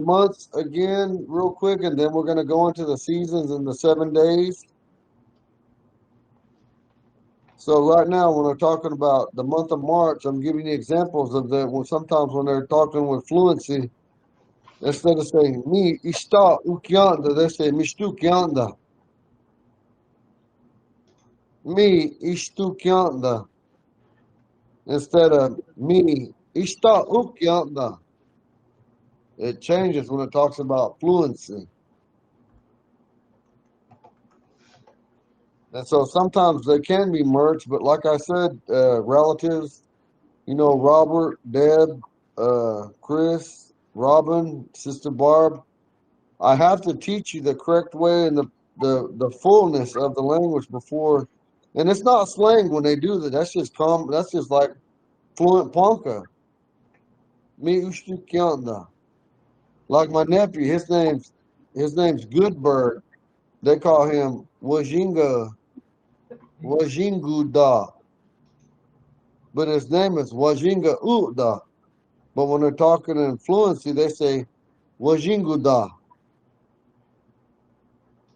months again real quick, and then we're going to go into the seasons in the 7 days. So right now, when we're talking about the month of March, I'm giving you examples of that. When sometimes when they're talking with fluency, instead of saying mi ista ukianda, they say mishtu kianda. Mi ishtu kianda. Instead of mi ista ukianda. It changes when it talks about fluency. And so sometimes they can be merged, but like I said, relatives, Robert, Deb, Chris, Robin, Sister Barb, I have to teach you the correct way and the fullness of the language before. And it's not slang when they do that. That's just that's just like fluent Ponca. Me ushtu kianda. Like my nephew, his name's Goodbird. They call him Wajinguda. But his name is Wajinga Uda. But when they're talking in fluency, they say Wajinguda.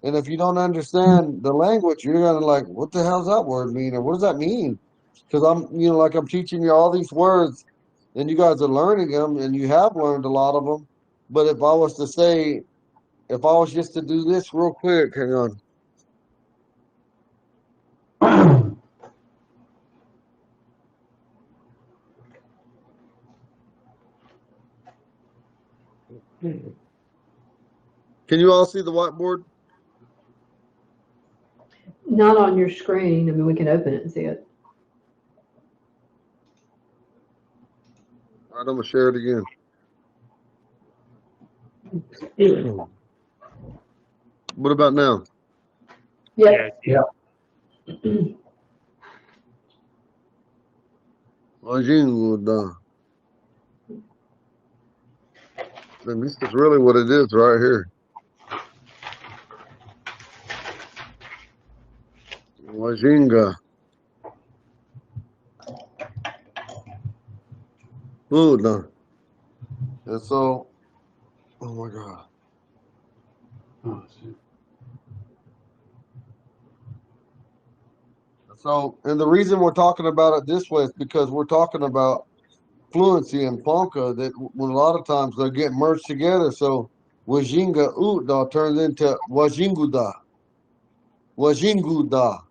And if you don't understand the language, you're gonna like, what the hell's that word mean, or what does that mean? Because like I'm teaching you all these words, and you guys are learning them, and you have learned a lot of them. But if I was just to do this real quick, hang on. Can you all see the whiteboard? Not on your screen. I mean, we can open it and see it. All right, I'm gonna share it again. What about now? Yeah. Yeah. Wajinguda. And this is really what it is right here. Wajinga. Uda. And so, oh my God. Oh, shit. So, and the reason we're talking about it this way is because we're talking about fluency and Ponca that when a lot of times they're getting merged together. So, Wajinga Uda turns into Wajinguda. Wajinguda.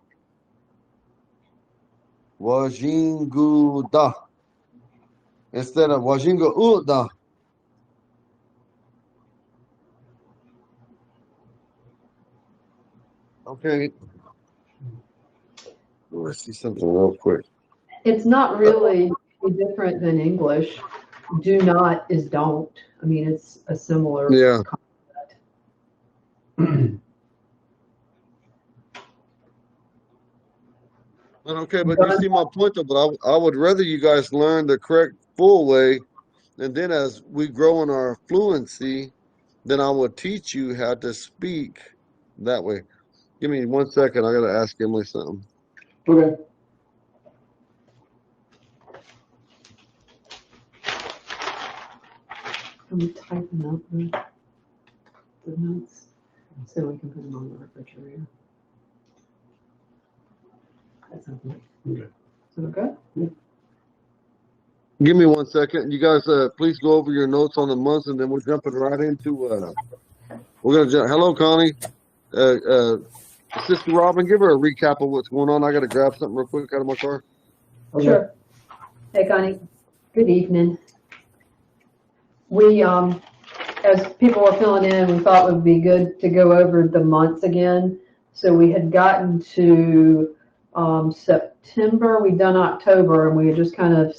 Wajinguda. Instead of Wajinga Uda. Okay. Let's see something real quick. It's not really different than English. Do not is don't. I mean, it's a similar Yeah. concept. Okay, but you see my point though, but I would rather you guys learn the correct full way, and then as we grow in our fluency, then I will teach you how to speak that way. Give me 1 second. I gotta ask Emily something. Okay. I'm typing up the notes so we can put them on the refrigerator. That sounds good. Okay. Is it okay? Give me 1 second. You guys, please go over your notes on the months, and then we're jumping right into. We're gonna jump. Hello, Connie. Sister Robin, give her a recap of what's going on. I gotta grab something real quick out of my car. Okay. Sure. Hey, Connie. Good evening. We, as people were filling in, we thought it would be good to go over the months again. So we had gotten to September, we'd done October, and we had just kind of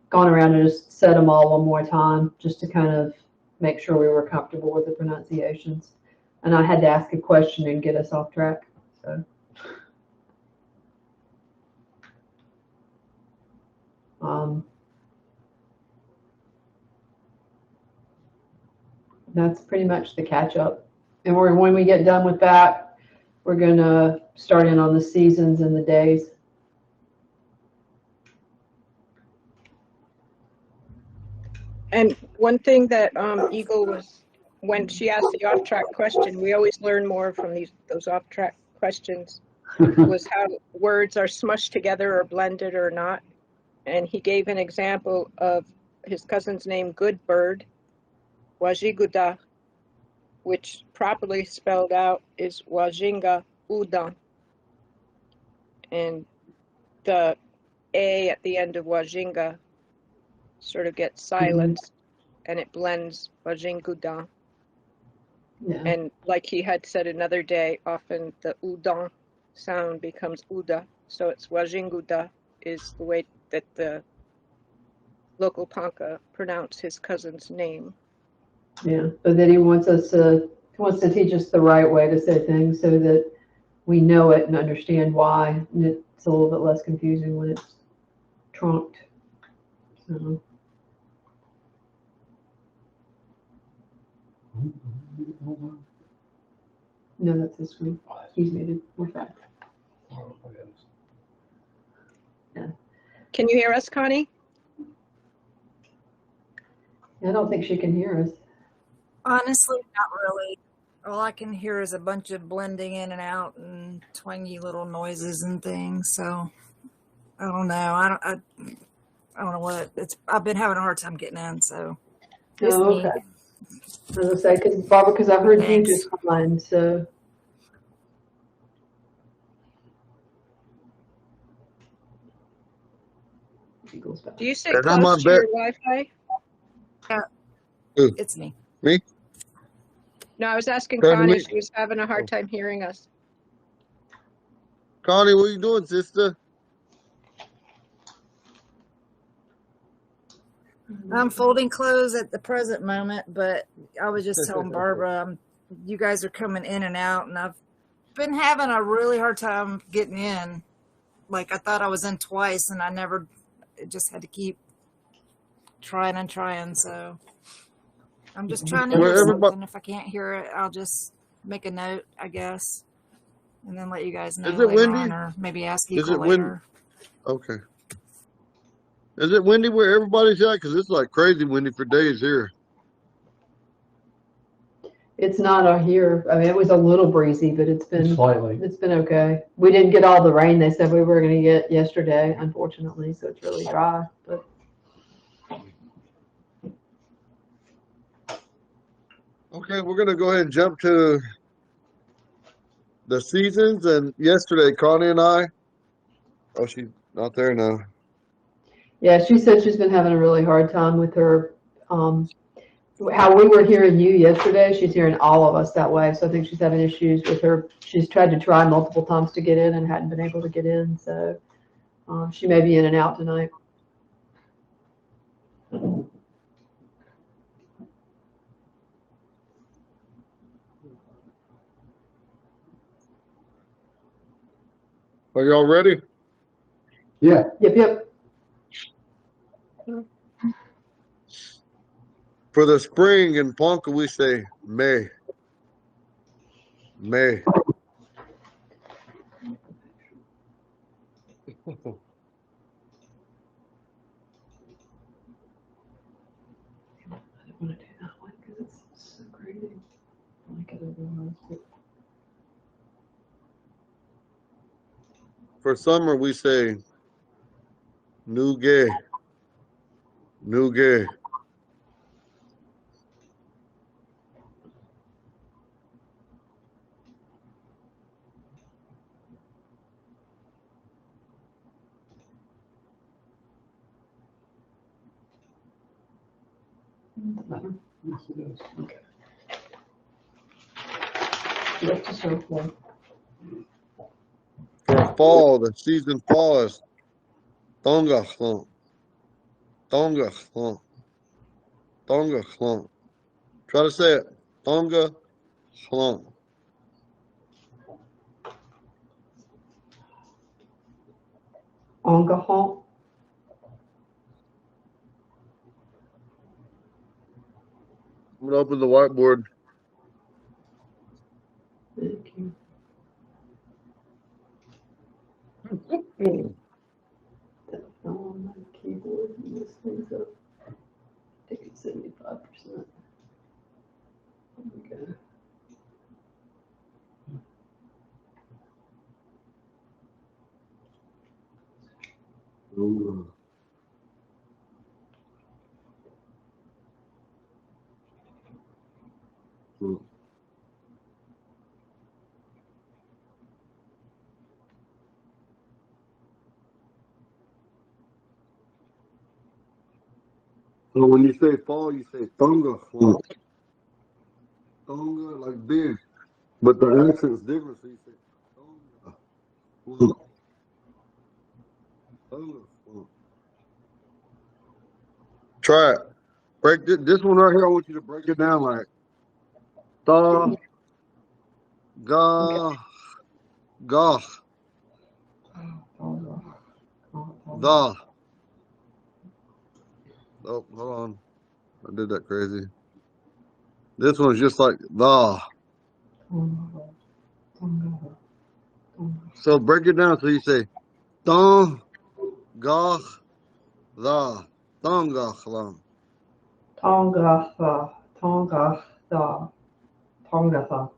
gone around and just said them all one more time, just to kind of make sure we were comfortable with the pronunciations. And I had to ask a question and get us off track. So. That's pretty much the catch up. And when we get done with that, we're going to start in on the seasons and the days. And One thing that Eagle was, when she asked the off-track question, we always learn more from those off-track questions, was how words are smushed together or blended or not. And he gave an example of his cousin's name, Good Bird, Wajiguda, which properly spelled out is Wajinga Udan. And the A at the end of Wajinga sort of gets silenced and it blends Wajingudan. Yeah. And like he had said another day, often the Udan sound becomes Uda. So it's Wajinguda is the way that the local Ponca pronounce his cousin's name. Yeah, but then he wants to teach us the right way to say things so that we know it and understand why. And it's a little bit less confusing when it's trunked. So, no, that's his screen. He's muted. We're fine. Can you hear us, Connie? I don't think she can hear us. Honestly, not really. All I can hear is a bunch of blending in and out and twangy little noises and things. So I don't know. I don't know what it's. I've been having a hard time getting in. So it's Oh, me. okay. I was gonna say, Barbara, because I heard you Thanks. just fine, so. Eagles back. Do you sit And I'm close on to your Wi-Fi? It's me. Me? No, I was asking Pardon Connie. me? She was having a hard time hearing us. Connie, what you doing, sister? I'm folding clothes at the present moment, but I was just telling Barbara, you guys are coming in and out, and I've been having a really hard time getting in. Like I thought I was in twice, and I just had to keep trying and trying. So I'm just trying to Where hear everybody something. If I can't hear it, I'll just make a note, I guess, and then let you guys know is it later windy? on, or maybe ask Is Eagle it wind? later. Okay. Is it windy where everybody's at? Because it's like crazy windy for days here. It's not here. I mean, it was a little breezy, but it's been Slightly. okay. We didn't get all the rain they said we were going to get yesterday, unfortunately. So it's really dry. But Okay, we're gonna go ahead and jump to the seasons. And yesterday, Connie and I. Oh, she's not there now. yeah, she said she's been having a really hard time with her. How we were hearing you yesterday, she's hearing all of us that way. So I think she's having issues with her. She's tried to try multiple times to get in and hadn't been able to get in. So she may be in and out tonight. Are y'all ready? Yeah. Yep. For the spring in Ponca, we say May. May. I don't want to do that one because it's so crazy. I like it otherwise, but For summer, we say Nuge. Nuge. doesn't matter. Yes, it is. Yep, just her one. For fall, the season fall is Tonga Chlump. Tonga Chlump. Tonga Chlump. Try to say it. Tonga Chlump. Alcohol. I'm gonna open the whiteboard. Thank you. That fell on my keyboard and this thing's up. I think it's 75%. Okay. Ooh. Mm. So when you say fall, you say thonga, fall. Thonga, like big, but the accent's different. So you say thonga, fall. Thonga, fall. Try it. Break this one right here. I want you to break it down like tha, ga, ga, the. Oh, hold on. I did that crazy. This one's just like the. So break it down. So you say thong, ga, the. Thonga, lam. Tongatha, Tongatha, Tongatha.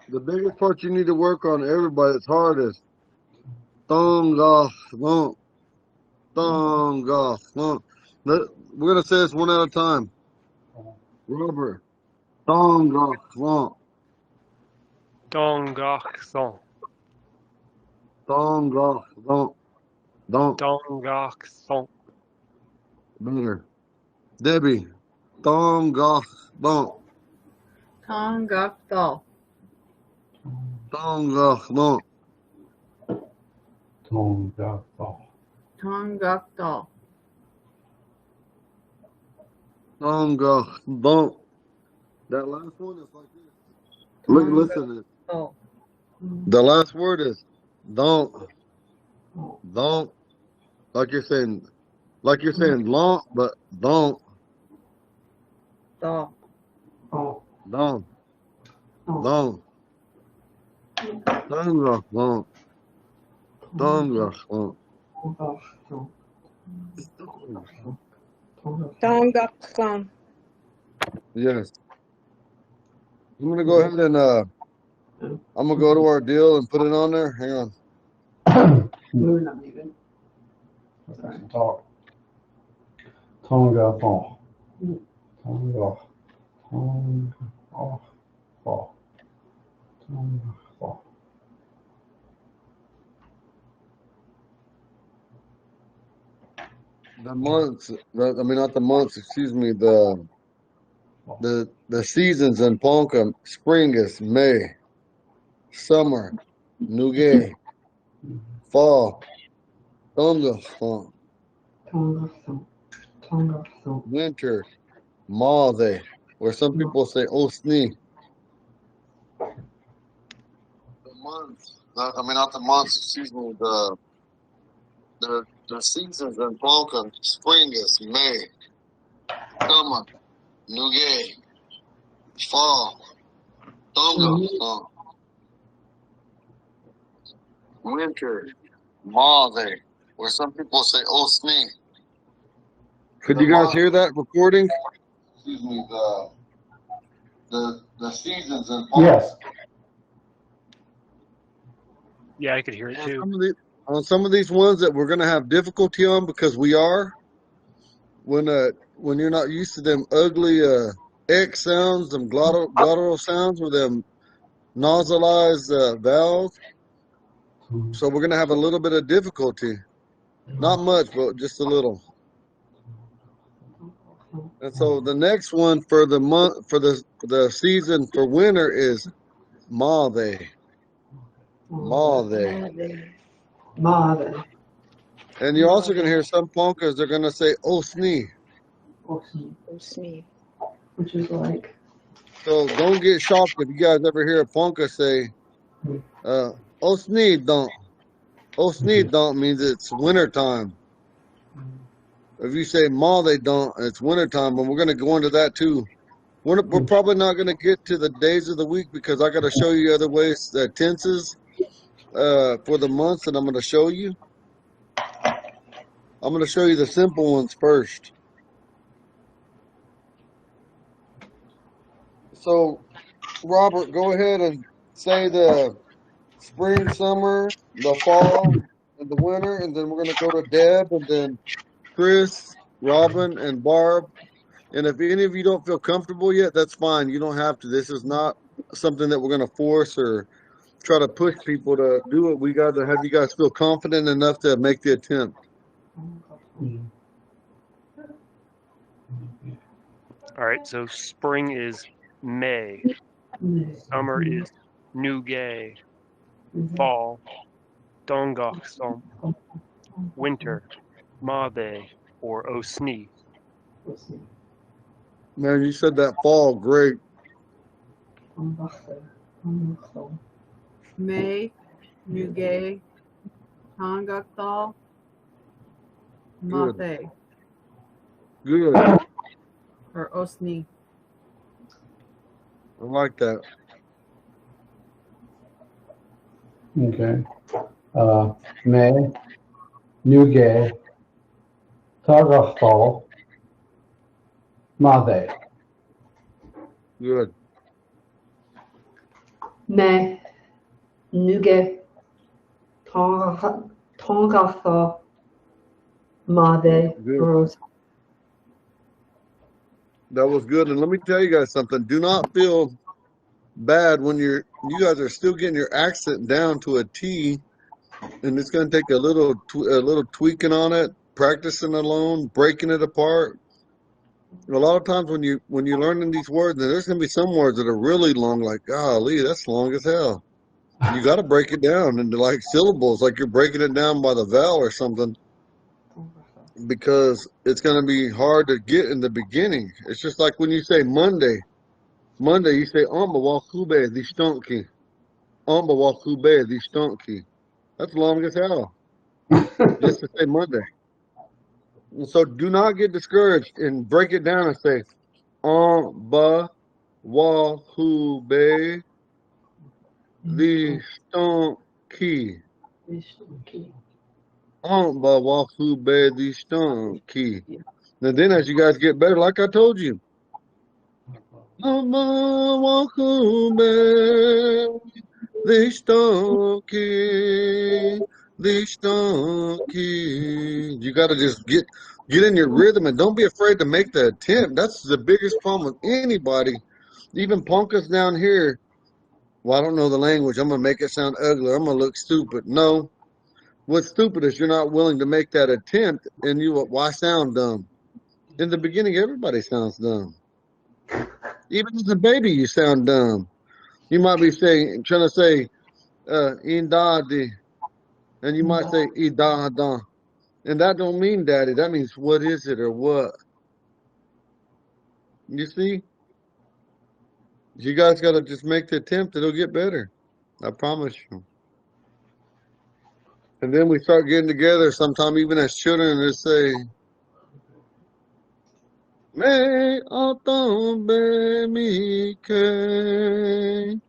The biggest part you need to work on, everybody, it's hard is thonga, lam. Thonga, lam. We're going to say this one at a time. Robert. Thonga, lam. Dongakson. Thonga, lam. Don't. Dongakson. Better. Debbie. Thonga, lam. Tongathal. Thonga, lam. Tongathal. Tongathal. Thonga, lam. That last one is like this. Listen. Tongathal. The last word is don't. Don't. Like you're saying long, but don't. Thal. Oh, Don't. oh, Don't. Thonga, lam. Thonga, lam. Dongaklan. Yes. I'm gonna go ahead and I'm gonna go to our deal and put it on there. Hang on. We're not even. Sorry. Talk. Tongathal. Tonga. Tongathal. Tongathal. The months, I mean not the months, excuse me, the seasons in Ponca, spring is May, summer, Nuge, fall, Tonga, Tongathal. winter, Mauve, where some people say Osni. The months, I mean not the months, excuse me, the seasons in Ponca, spring is May, summer, Nuge, fall, Tonga, winter, Mauve, where some people say Osni. Could you guys hear that recording? Excuse me, the seasons in Ponca. Yes. Yeah, I could hear it too. On some of these ones that we're gonna have difficulty on because we are when you're not used to them ugly X sounds, them glottal sounds or them nasalized vowels. So we're gonna have a little bit of difficulty. Not much, but just a little. And so the next one for the month for the season for winter is Mauve. Mauve. Mother. And you're also gonna hear some Poncas, they're gonna say Osni. Osni. Which is like. So don't get shocked if you guys ever hear a Ponca say, Osni don't. Osni don't means it's wintertime. If you say Ma they don't, it's wintertime, but we're gonna go into that too. We're probably not gonna get to the days of the week because I gotta show you other ways tenses for the months that I'm gonna show you. I'm gonna show you the simple ones first. So, Robert, go ahead and say the spring, summer, the fall, and the winter, and then we're gonna go to Deb, and then Chris, Robin, and Barb. And if any of you don't feel comfortable yet, that's fine. You don't have to. This is not something that we're gonna force or try to push people to do it. We got to have you guys feel confident enough to make the attempt. Mm. All right, so spring is May, summer is Nuge, fall, Dongoksom, winter, Mabe, or Osni. Man, you said that fall great. May, Nuge, Tongathal, Good. Mathe, Good. or Osni. I like that. Okay. May, Nuge, Tagathal, Mave. Good. Me, Nuge, Tongatha, Made, Good. Rose. That was good. And let me tell you guys something. Do not feel bad when you guys are still getting your accent down to a T, and it's going to take a little tweaking on it, practicing alone, breaking it apart. A lot of times when you're learning these words, and there's going to be some words that are really long, like golly, that's long as hell. You got to break it down into like syllables, like you're breaking it down by the vowel or something, because it's going to be hard to get in the beginning. It's just like when you say Monday. Monday, you say Amba Wakube the Stonky. Amba Wakube the Stonky. That's long as hell. Just to say Monday. And so do not get discouraged and break it down and say Amba Wakube the Stonky. Amba Wakube the Stonky. And then as you guys get better, like I told you, Amba Wakube the stonky. You got to just get in your rhythm and don't be afraid to make the attempt. That's the biggest problem with anybody. Even Ponca's down here. Well, I don't know the language. I'm gonna make it sound ugly. I'm gonna look stupid. No, what's stupid is you're not willing to make that attempt, and why sound dumb? In the beginning, everybody sounds dumb. Even as a baby, you sound dumb. You might be trying to say, indadi, and you might say idada, and that don't mean daddy. That means what is it or what? You see, you guys got to just make the attempt. It'll get better. I promise you. And then we start getting together sometime, even as children, and say, "Me atombe mi ke,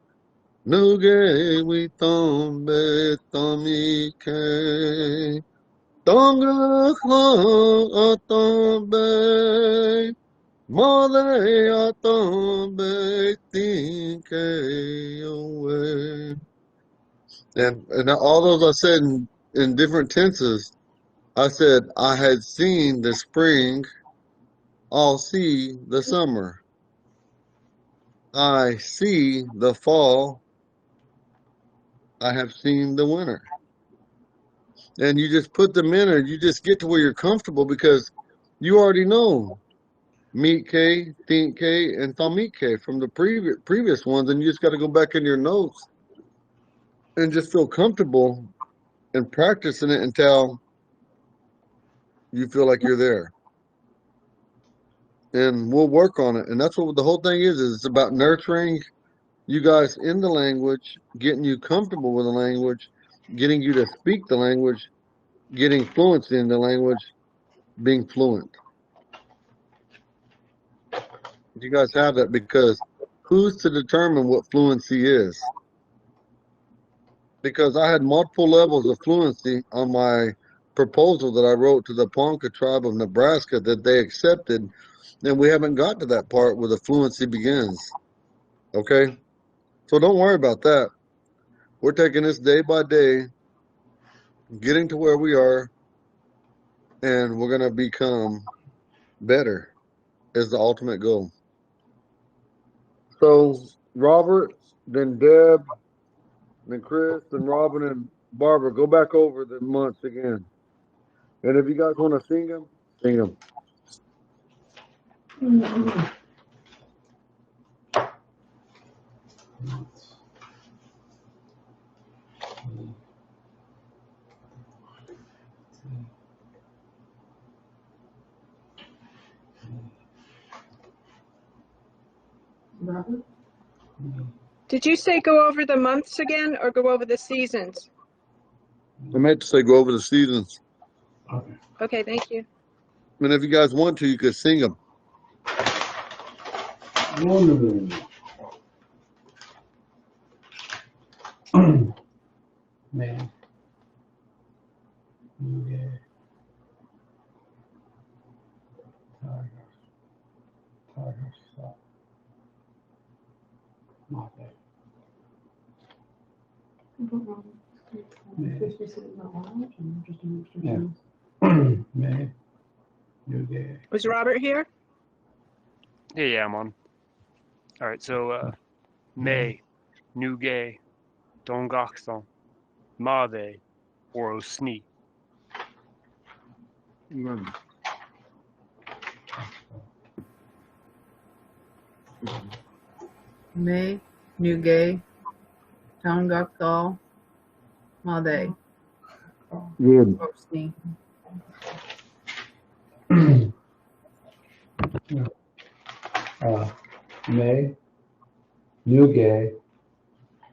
nuge we tombe tomi ke." Tonga atombe, mole atombe tinke away. And all those I said in different tenses. I said I had seen the spring, I'll see the summer. I see the fall, I have seen the winter. And you just put them in and you just get to where you're comfortable because you already know meet K, think K, and Thamik K from the previous ones, and you just got to go back in your notes and just feel comfortable and practicing it until you feel like you're there. And we'll work on it. And that's what the whole thing is it's about nurturing you guys in the language, getting you comfortable with the language, getting you to speak the language, getting fluency in the language, being fluent. You guys have that because who's to determine what fluency is? Because I had multiple levels of fluency on my proposal that I wrote to the Ponca tribe of Nebraska that they accepted, and we haven't got to that part where the fluency begins. Okay? So don't worry about that. We're taking this day by day, getting to where we are, and we're going to become better is the ultimate goal. So Robert, then Deb, then Chris, then Robin, and Barbara, go back over the months again. And if you guys want to sing them, sing them. Robert? Did you say go over the months again or go over the seasons? I meant to say go over the seasons. Okay. Okay, thank you. And if you guys want to, you could sing them. Man. Okay. Tiger stop. Not that. Yeah. Man. Okay. Was Robert here? Yeah, I'm on. All right, so May, Nuge, Dongakson, Mave, Orosni. May, Nugay, Tongakthal, Made, Good. Osni. May, Nuge,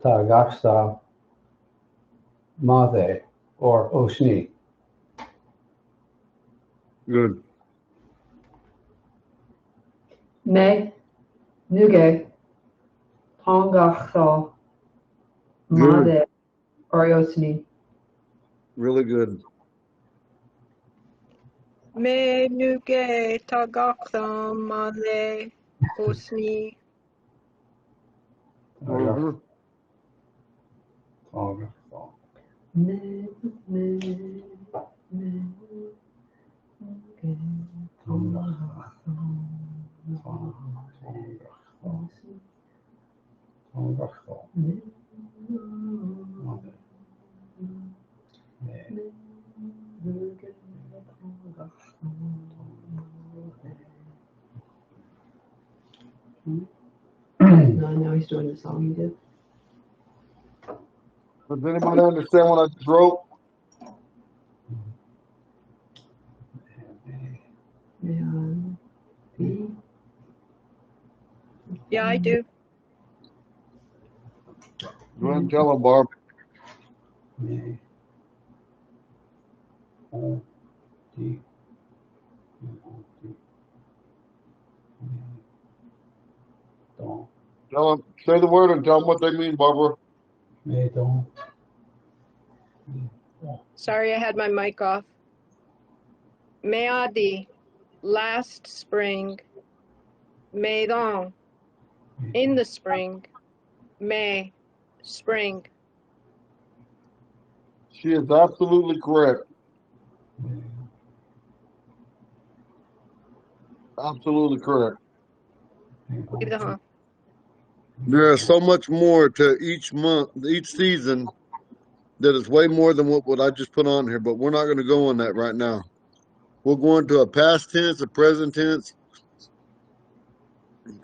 Tagaksa, Mave, or Oshni. Good. May, Nuge, Tongachthal, Good. Made, Oriosni. Really good. Me, Nuge, Tagaktham, Male, Osni. Mhm. Tagaksa. May, May, May, Nuge, Tagaksa. Tagaksa. May, Mave. May. Nuge, No, now he's doing the song he did. Does anybody understand what I just wrote? May, Yeah, I do. Go ahead and tell them, Barb. May. O. D. Don't. Tell them. Say the word and tell them what they mean, Barbara. May don't. Sorry, I had my mic off. Meadi, last spring. Meidon, in the spring. May, spring. She is absolutely correct. Absolutely correct. There is so much more to each month, each season, that is way more than what I just put on here, but we're not going to go on that right now. We'll go into a past tense, a present tense,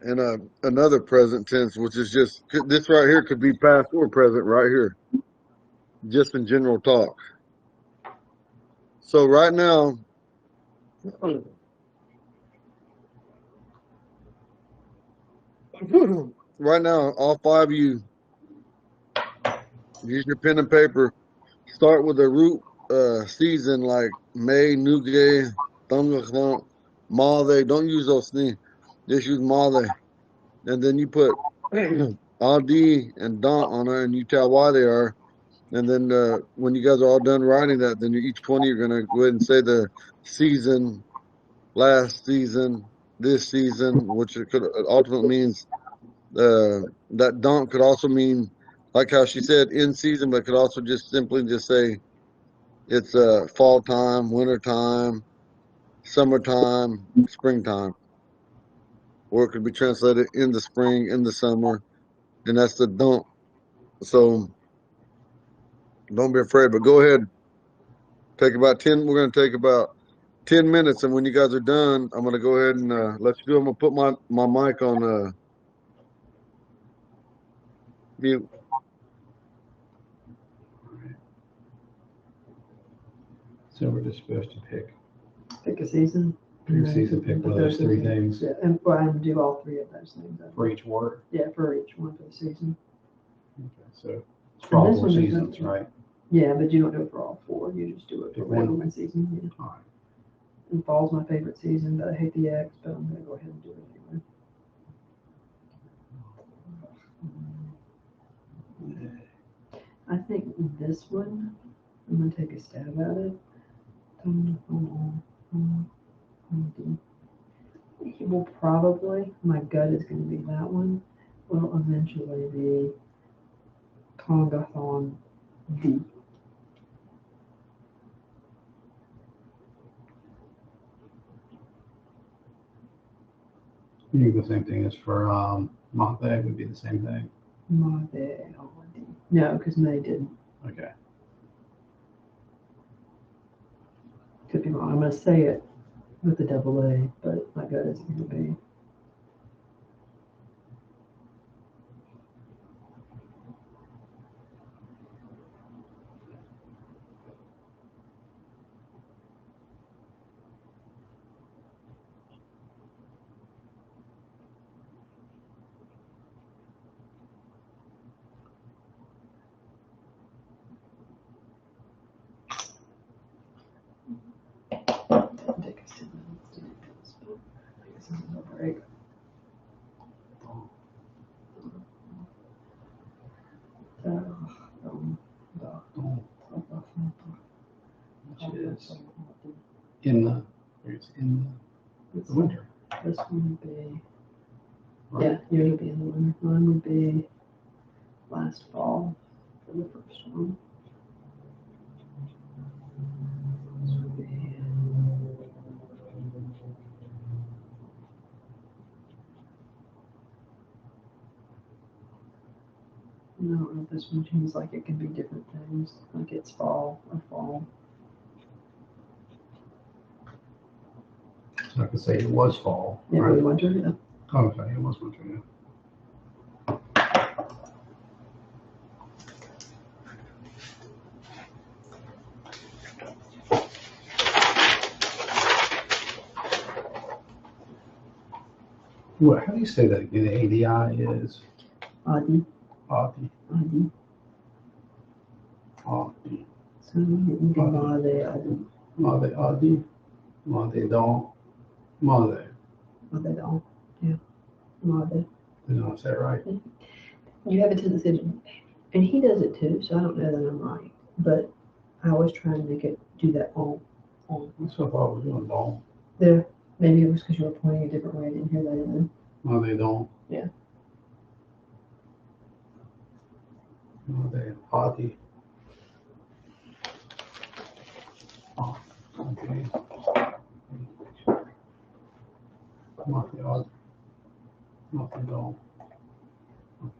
and another present tense, which is just, this right here could be past or present right here, just in general talk. So right now, all five of you, use your pen and paper. Start with a root season like May, Nuge, Thumgakthunk, Male. Don't use those things. Just use Male. And then you put Adi and Don on it, and you tell why they are. And then when you guys are all done writing that, then each one of you are going to go ahead and say the season, last season, this season, which it could ultimately means That don't could also mean, like how she said, in season, but could also just simply just say it's fall time, winter time, summertime, springtime, or it could be translated in the spring, in the summer, and that's the don't. So don't be afraid, but go ahead. Take about 10. We're going to take about 10 minutes, and when you guys are done, I'm going to go ahead and let you do. I'm going to put my mic on mute. So we're just supposed to pick Pick a season. a season, pick one of those three things Yeah, and well, and do all three of those things. for each word. Yeah, for each one for the season. Okay, so it's for all this four one is seasons, not- right? Yeah, but you don't do it for all four. You just do it for Pick whatever one. one season. Yeah. All right. And fall's my favorite season, but I hate the X, but I'm gonna go ahead and do it anyway. I think this one, I'm gonna take a stab at it. It will probably, my gut is gonna be that one, will eventually be Congathon D. You do the same thing as for Monte would be the same thing. No, because May didn't. Okay. Could be wrong. I'm gonna say it with a double A, but my gut is gonna be. Take us 10 minutes to do this, but I guess this is a break. Which is in the, it's in the winter. This one would be, Right? yeah, yours would be in the winter. Mine would be last fall for the first one. This would be. I don't know if this one seems like it can be different things, like it's fall or fall. So I could say it was fall. Yeah, Right? or winter, yeah. Oh, okay, it was winter, yeah. What, how do you say that again? ADI is Adi, Adi. Adi. Adi. So you can Made, Adi, Made Adi. Made Don. Made. Made all. Yeah, Made. Did I say it right? You have a tendency to, and he does it too, so I don't know that I'm right, but I always try and make it do that all. That's what I thought I was doing, Don. There, maybe it was because you were pointing a different way. I didn't hear that in Made Don. Yeah. Made Adi. Oh, okay. Made Adi. Made Don. there.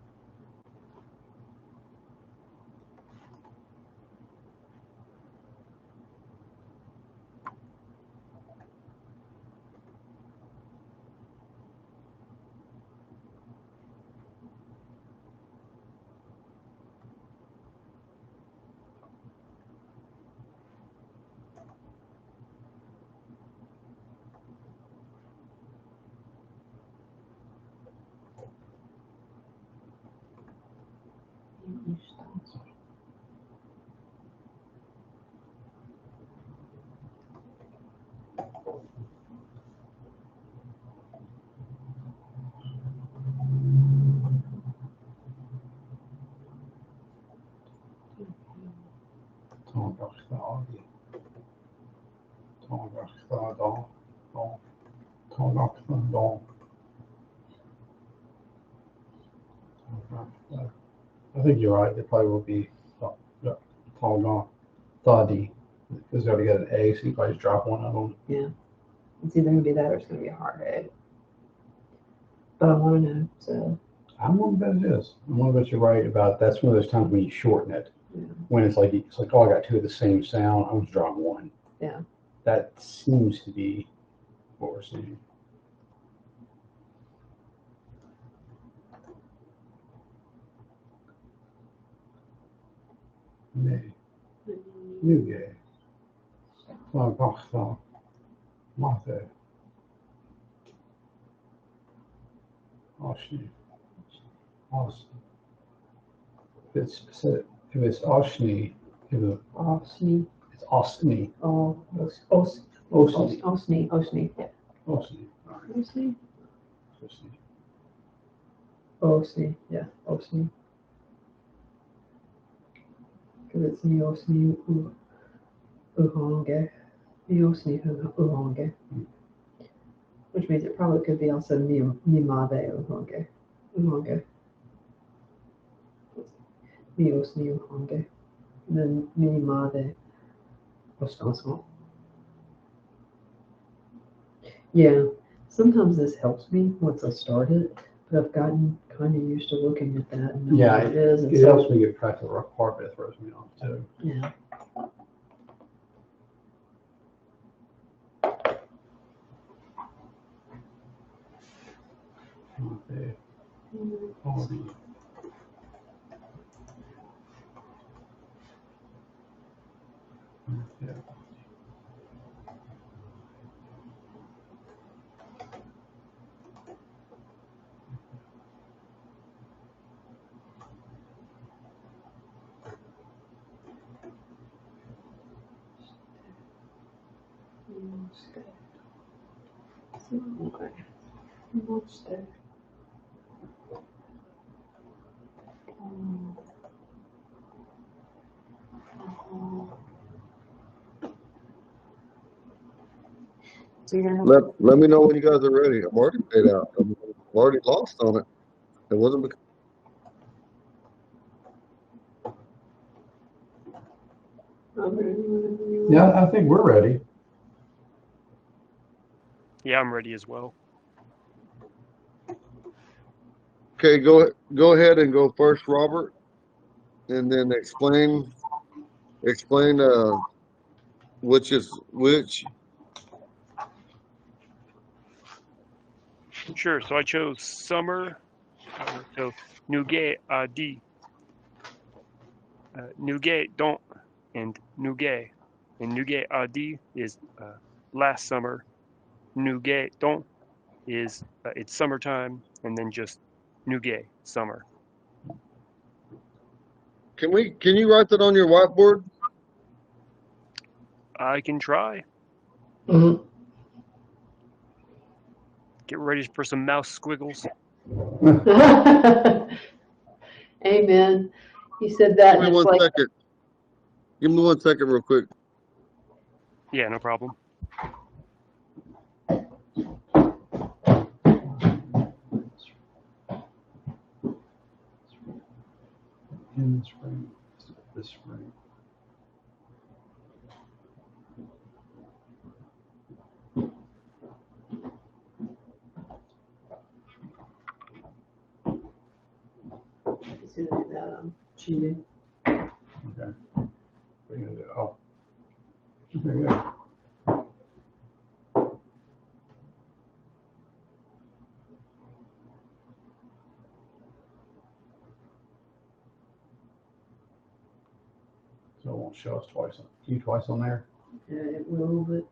Tongaxta Adi. Tongaxta Don. Don. Tongaxta Don. I think you're right. It probably will be Tonga, Thadi, because they already got an A, so you probably just drop one of them. It's either gonna be that or it's gonna be a hard A. But I wanna know, so, I'm gonna bet it is. I'm gonna bet you're right about that's one of those times when you shorten it. yeah. When it's like oh, I got two of the same sound. I'm just drawing one. Yeah. That seems to be what we're seeing. May, new gay, Mate, Oshni, Os. If it's Oshni, Osni, it's Osni. oh, Osni. Osni, yeah. Osni. All right. Osni? Osni. Osni, yeah, Osni. Because it's Niosni Uhonge. Niosni Uhonge. Which means it probably could be also Nimade Uhonge. Uhonge. Niosni Uhonge. And then Nimade Ostansmo. Yeah, sometimes this helps me once I start it, but I've gotten kind of used to looking at that and knowing Yeah, what it is. And it so, helps me get past the rough part, but it throws me off too. yeah. Okay. Quality. Yeah. Monster. So you're gonna have Let me know when you guys are ready. I'm already paid out. I'm already lost on it. It wasn't because Yeah, I think we're ready. Yeah, I'm ready as well. okay, go ahead and go first, Robert, and then explain which is which. Sure. So I chose summer. So nougat di. Nougat don't and nougat. And nougat di is last summer. Nougat don't is it's summertime, and then just nougat summer. Can you write that on your whiteboard? I can try. Mhm. Get ready for some mouse squiggles. Amen. He said that, Give me and it's one like, second. Give me 1 second, real quick. Yeah, no problem. In the spring. This spring. he's gonna do that. I'm cheating. Okay. What are you gonna do? Oh. Okay, good. So it won't show us twice on there. Yeah, it will, but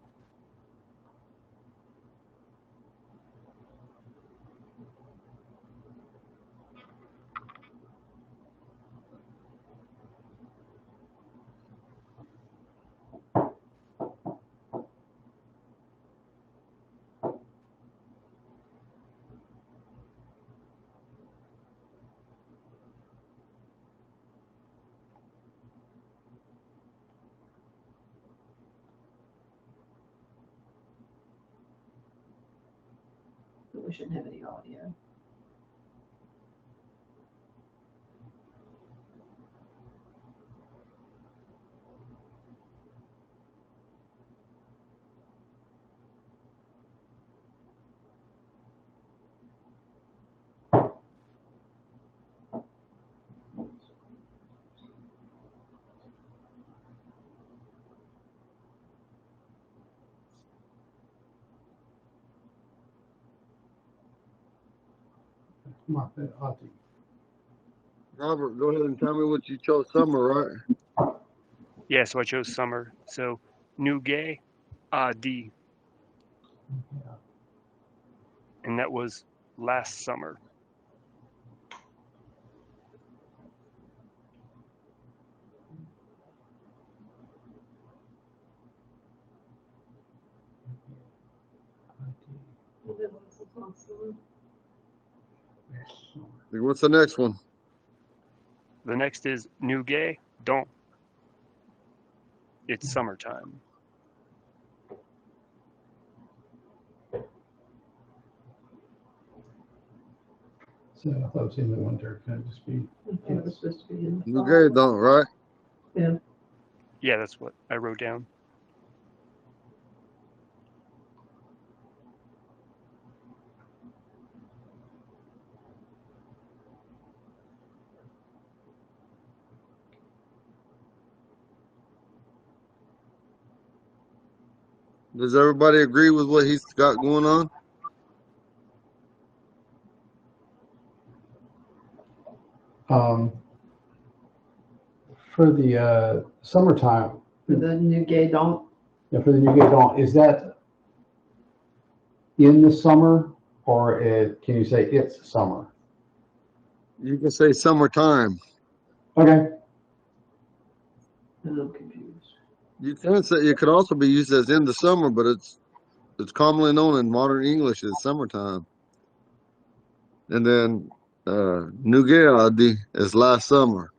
we shouldn't have any audio. Robert, go ahead and tell me what you chose summer, right? Yeah, so I chose summer. So Nuge Adi, and that was last summer. What's the next one? The next is Nuge Don. It's summertime. So I thought it was in the winter. Can it just be? It was supposed to be in the You fall. gave don't, right? Yeah, that's what I wrote down. Does everybody agree with what he's got going on? For the summertime, For the new gay don't. yeah, for the New Gay Dawn, is that in the summer or can you say it's summer? You can say summertime. Okay. And I'm confused. You can say it could also be used as in the summer, but it's commonly known in modern English as summertime. And then Nugeadi is last summer.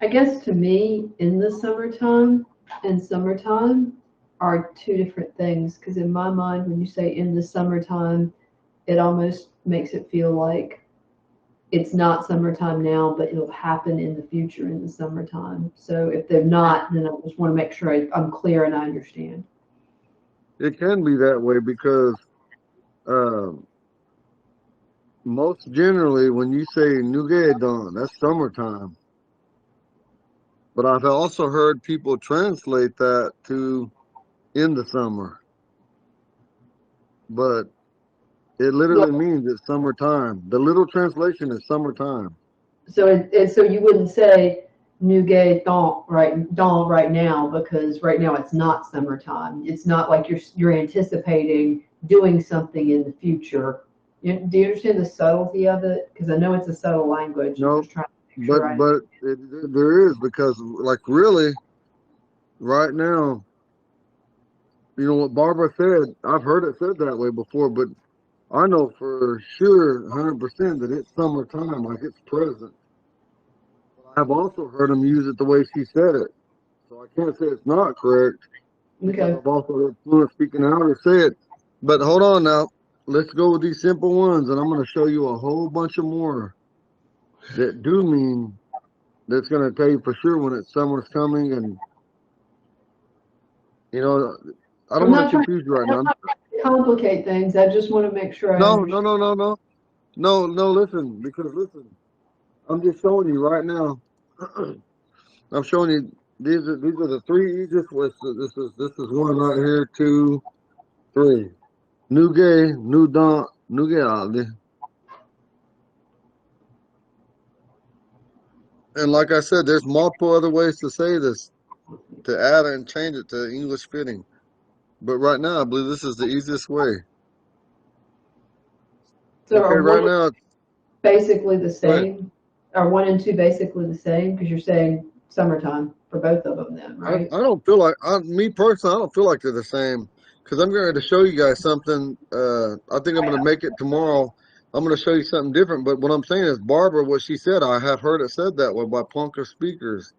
I guess to me, in the summertime and summertime are two different things. Because in my mind, when you say in the summertime, it almost makes it feel like it's not summertime now, but it'll happen in the future in the summertime. So if they're not, then I just want to make sure I'm clear and I understand. It can be that way because uh, most generally when you say Nugeadon, that's summertime. But I've also heard people translate that to in the summer. But it literally means it's summertime. The little translation is summertime. So so you wouldn't say new gay don't right now because right now it's not summertime. It's not like you're anticipating doing something in the future. Do you understand the subtlety of it? Because I know it's a subtle language. I'm No, just trying to make sure I but there is because like really right now, you know what Barbara said. I've heard it said that way before, but I know for sure, 100% that it's summertime, like it's present. I've also heard him use it the way she said it, so I can't say it's not correct because Okay. I've also heard fluent speaking out or say it. But hold on now, let's go with these simple ones, and I'm going to show you a whole bunch of more that do mean that's going to tell you for sure when it's summer's coming, and you know, I don't I'm want to not trying confuse you right I'm now. not trying to complicate things. I just want to make sure I No, no, understand. no, no, no, no, no. Listen, because listen, I'm just showing you right now. I'm showing you these are the three easiest. This is one right here, two, three. New gay, new don, new gay. And like I said, there's multiple other ways to say this, to add and change it to English fitting. But right now, I believe this is the easiest way. So Okay, are right one now, basically the go ahead. same? Are one and two basically the same? Because you're saying summertime for both of them then, right? I don't feel like me personally, I don't feel like they're the same because I'm going to show you guys something. I think I'm going to make it tomorrow. I'm going to show you something different. But what I'm saying is, Barbara, what she said, I have heard it said that way by Ponca speakers,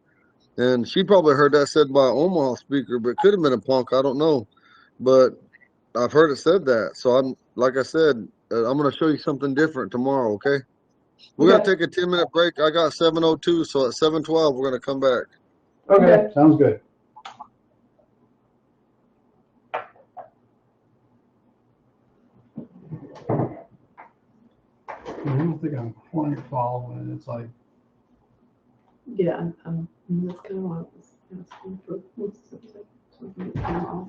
and she probably heard that said by an Omaha speaker, but it could have been a Ponca. I don't know, but I've heard it said that. So I'm like I said, I'm going to show you something different tomorrow. Okay, we're going to Okay. take a 10-minute break. I got 7:02, so at 7:12 we're going to come back. Okay. Sounds good. I don't think I'm quite following. It's like Yeah, that's kind of why I was asking for what's the subject, so I can get time off.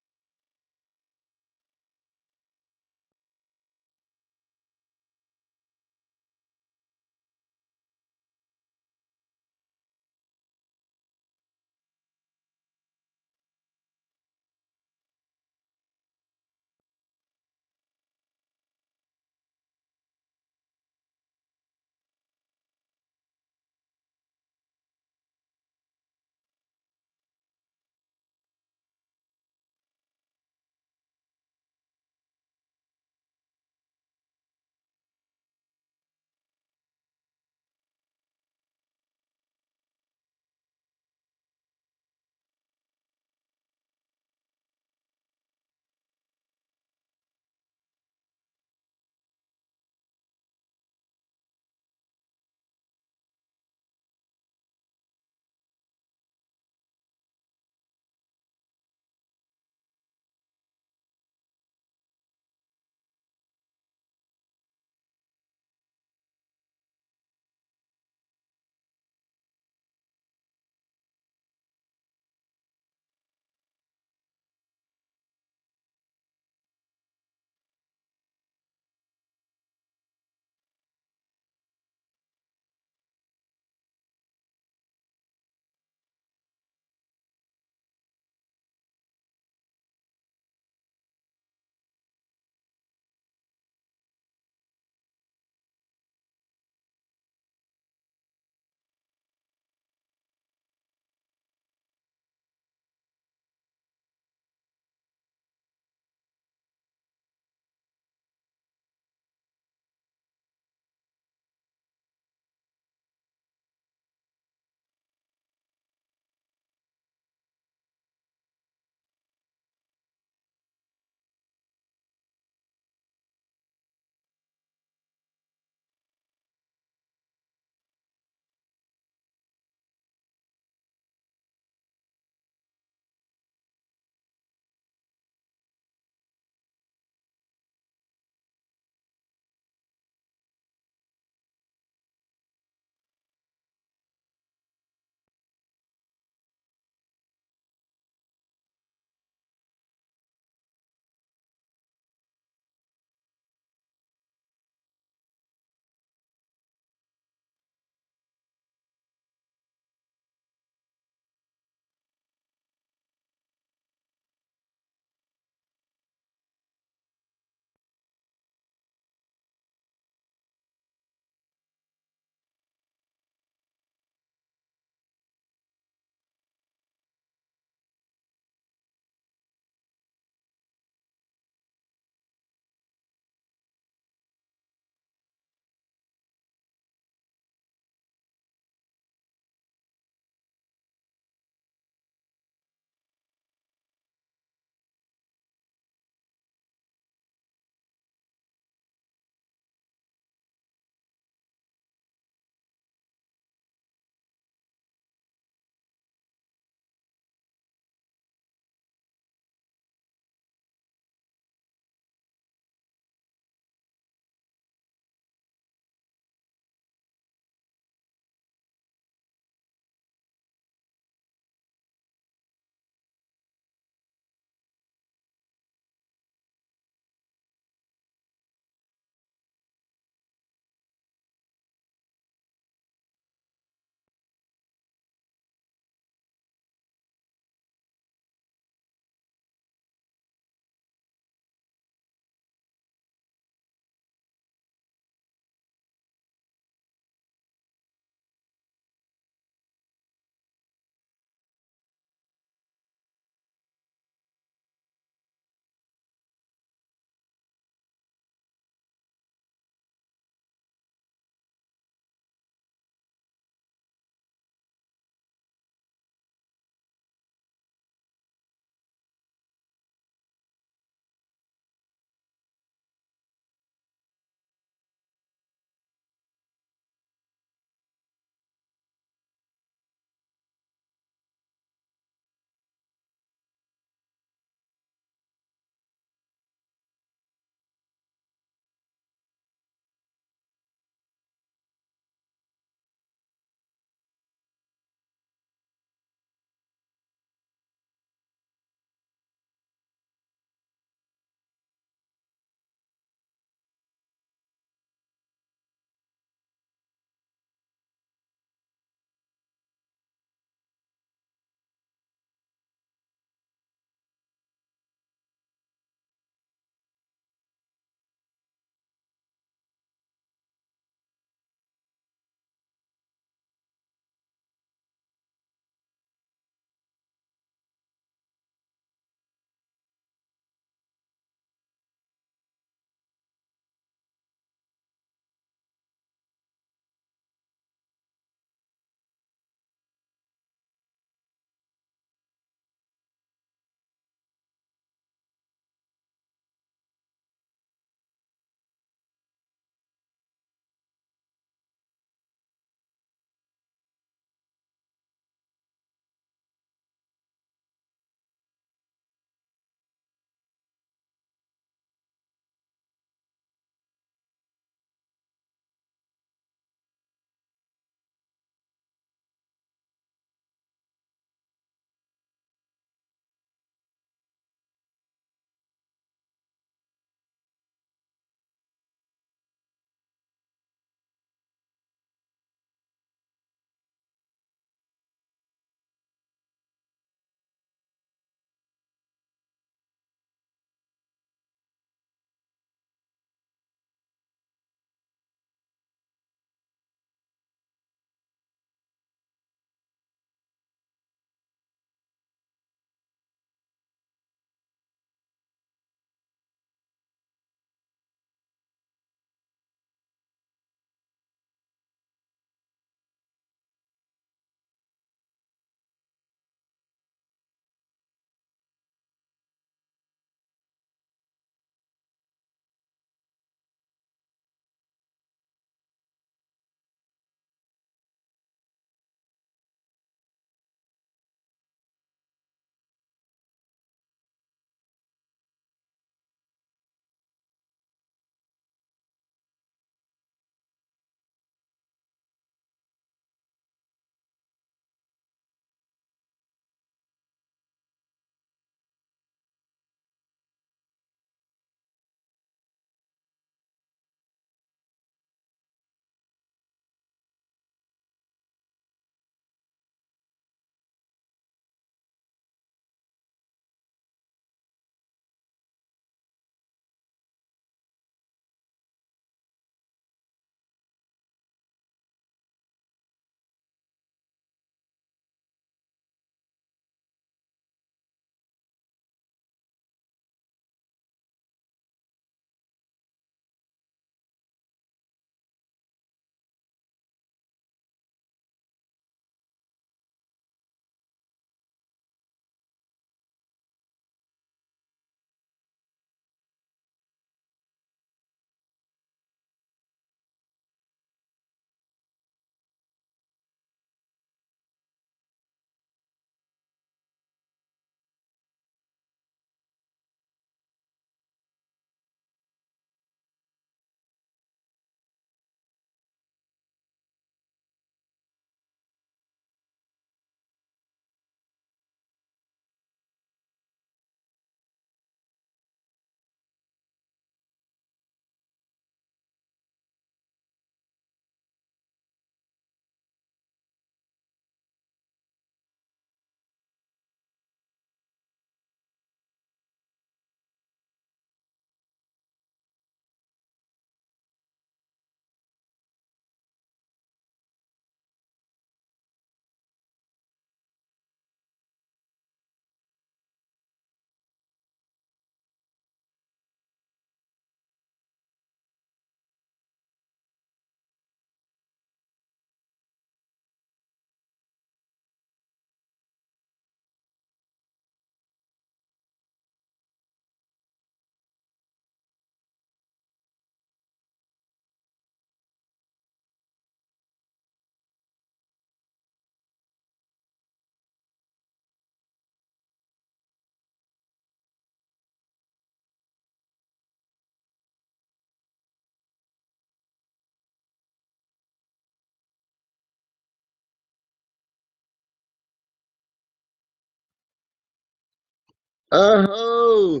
Oh,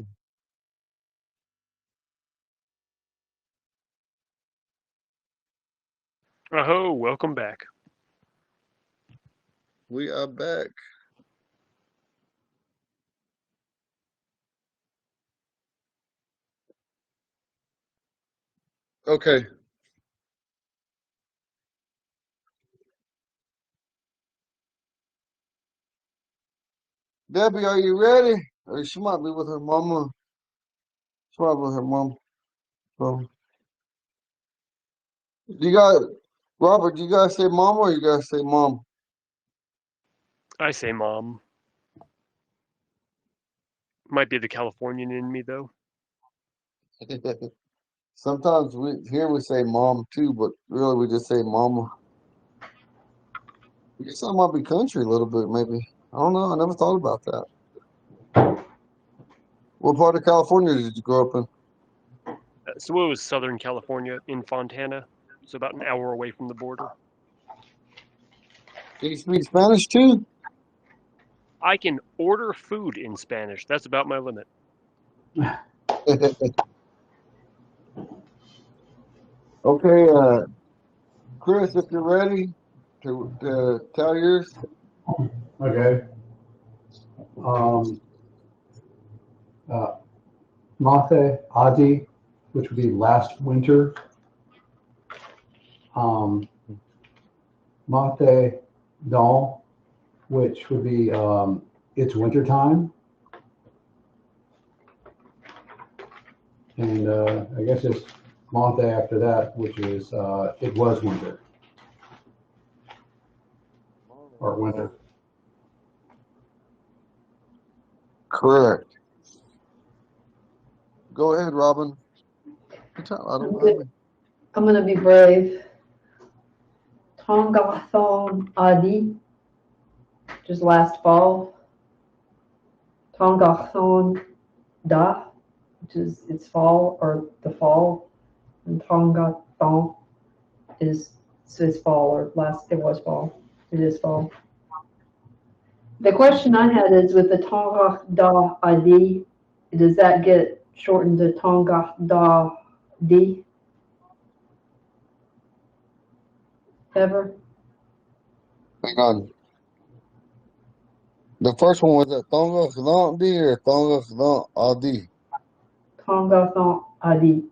Aho, welcome back. we are back. Okay. Debbie, are you ready? Or she might be with her mama. She might be with her mom. So, you got Robert? You guys say mama or you guys say mom? I say mom. Might be the Californian in me though. Sometimes we say mom too, but really we just say mama. I guess I might be country a little bit, maybe. I don't know. I never thought about that. What part of California did you grow up in? So it was Southern California in Fontana. So about an hour away from the border. Can you speak Spanish too? I can order food in Spanish. That's about my limit. Okay, Chris, if you're ready to tell yours. Okay. Uh, Mate Adi, which would be last winter. Mate Don, which would be it's winter time. And I guess it's Mate after that, which is it was winter or winter. Correct. Go ahead, Robin. I don't know. I'm gonna be brave. Tongathon Adi, just last fall. Tongathon Da, which is it's fall or the fall. And Tongathon is so it's fall or last it was fall. It is fall. The question I had is with the Tonga Da Adi, does that get shortened to Tonga Da Di ever? Hang on. The first one was a Tonga Khadant D or Tonga Khadant Adi? Tongathon Adi.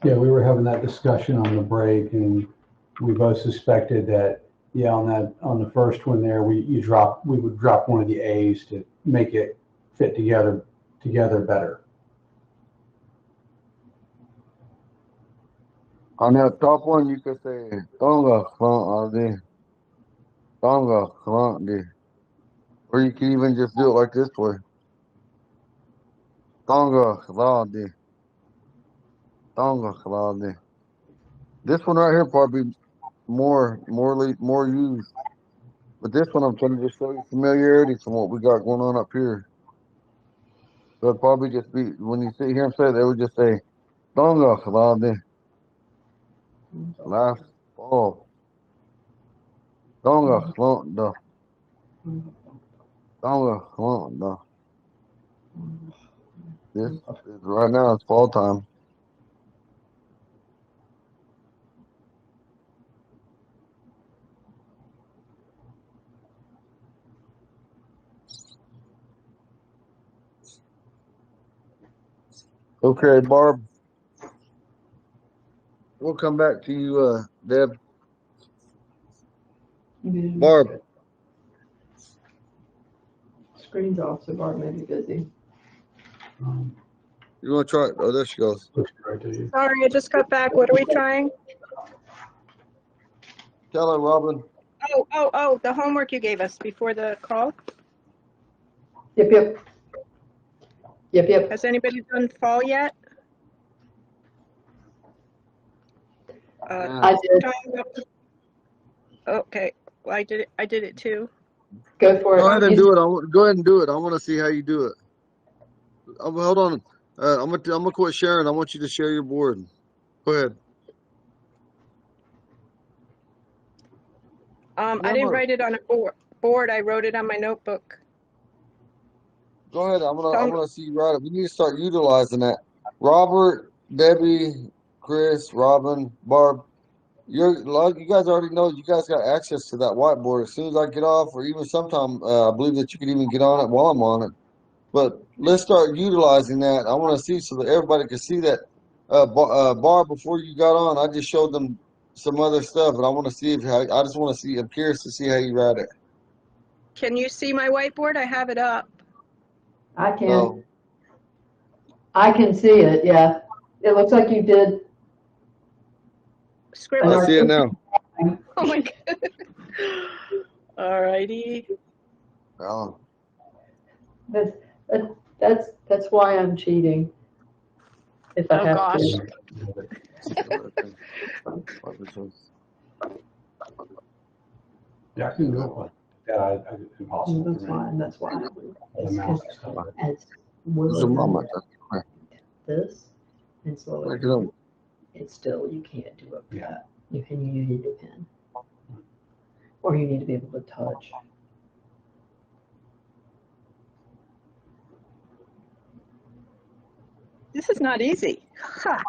Yeah, we were having that discussion on the break, and we both suspected that, yeah, on the first one there, we would drop one of the A's to make it fit together better. On that top one, you could say Tonga Khadant Adi. Tonga Khadant D. Or you can even just do it like this way. Tonga Khadant D. Tonga Khadant D. This one right here probably more used. But this one I'm trying to just show you familiarity from what we got going on up here. So it'd probably just be when you see him say it, they would just say Tonga Khadant last fall. Tonga Khadant Da. Tonga Khadant Da. This is right now it's fall time. Okay, Barb. We'll come back to you, Deb. Barb. Screen's off, so Barb may be busy. You want to try it? Oh, there she goes. Push it right to you. Sorry, I just got back. What are we trying? Tell her, Robin. Oh, the homework you gave us before the call. Yep. Has anybody done fall yet? I did. Okay, well, I did it too. Go for it. Go ahead and do it. Go ahead and do it. I want to see how you do it. Hold on. I'm gonna quit sharing. I want you to share your board. Go ahead. I didn't write it on a board. I wrote it on my notebook. Go ahead. I'm gonna see you write it. We need to start utilizing that. Robert, Debbie, Chris, Robin, Barb. You guys already know you guys got access to that whiteboard. As soon as I get off, or even sometime, I believe that you can even get on it while I'm on it. But let's start utilizing that. I want to see so that everybody can see that. Barb, before you got on, I just showed them some other stuff, and I want to see I just want to see. I'm curious to see how you write it. Can you see my whiteboard? I have it up. I can. No. I can see it. Yeah. It looks like you did. Scribble. I see it now. Oh my god. All righty. Oh. That's why I'm cheating. If I Oh have gosh. to. Yeah, I can do it, but it's impossible That's for me. fine. That's why. The mouse and stuff. As There's a mama. this and slow Make it it up. down. It's still, you can't do it with Yeah. that. You need a pen. Or you need to be able to touch. This is not easy. Ha.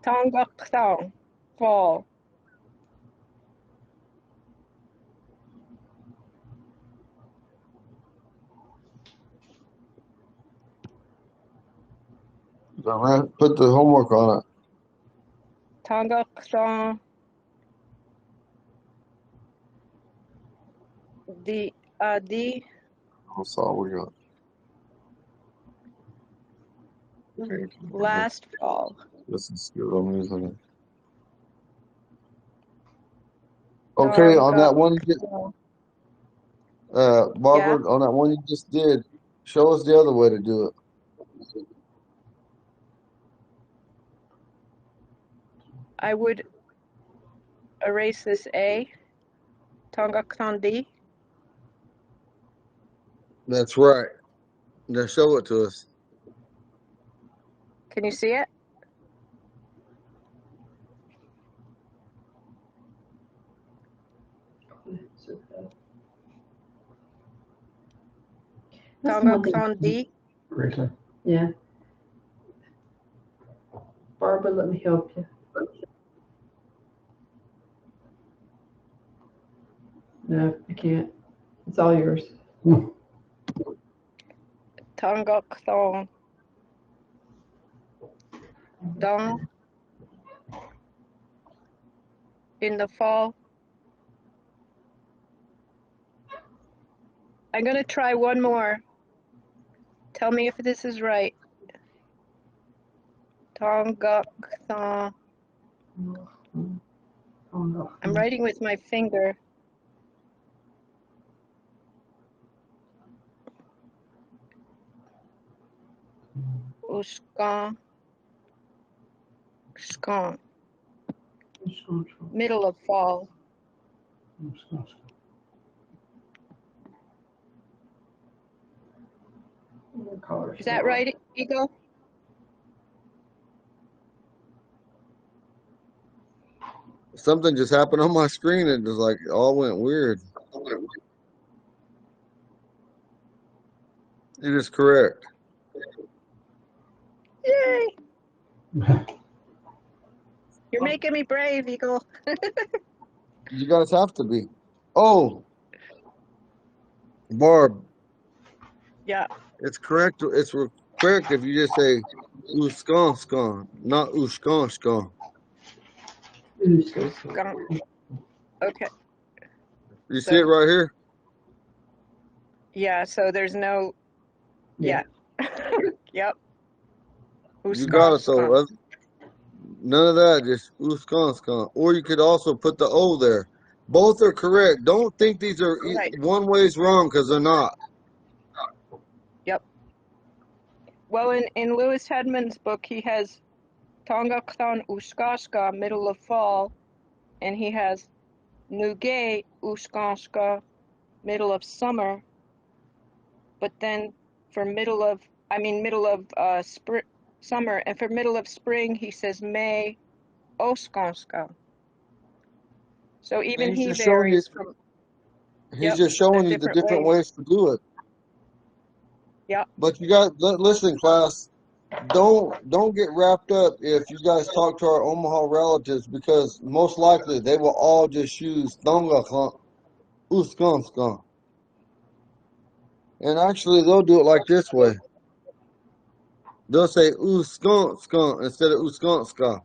Tongok fall. Put the homework on it. Tongok the That's all we got. last fall. This is good. I'm using it. Okay, on that one you get, Barbara, on that one you just did, show us the other way to do it. I would erase this A. Tongok D. That's right. Now show it to us. Can you see it? Tongok D. Seriously? Yeah. Barbara, let me help you. No, I can't. It's all yours. Tongok Dong. In the fall. I'm going to try one more. Tell me if this is right. Tongok Thong. I'm writing with my finger. Uskon. Skon. Middle of fall. Is that right, Eagle? Something just happened on my screen. It just like all went weird. It is correct. Yay! You're making me brave, Eagle. You guys have to be. Oh, Barb. Yeah. It's correct. It's correct if you just say uskon, not uskon. Okay. You see it right here? Yeah, so there's no, yeah. Yep. You got it, though. none of that. Just Uskonska. Or you could also put the O there. Both are correct. Don't think these are Right. one way's wrong because they're not. Yep. Well, in Lewis Hedman's book, he has Tongaktan Uskashka, middle of fall, and he has Nuge Uskashka, middle of summer. But then for middle of summer, and for middle of spring, he says May Oskanska. So And even he's he just showing you. varies from, He's yep, just the showing you the different different ways. ways to do it. Yep. But you got listen, class. Don't get wrapped up if you guys talk to our Omaha relatives because most likely they will all just use Thonga Uskonska. And actually they'll do it like this way. They'll say Uskonska instead of Uskonska.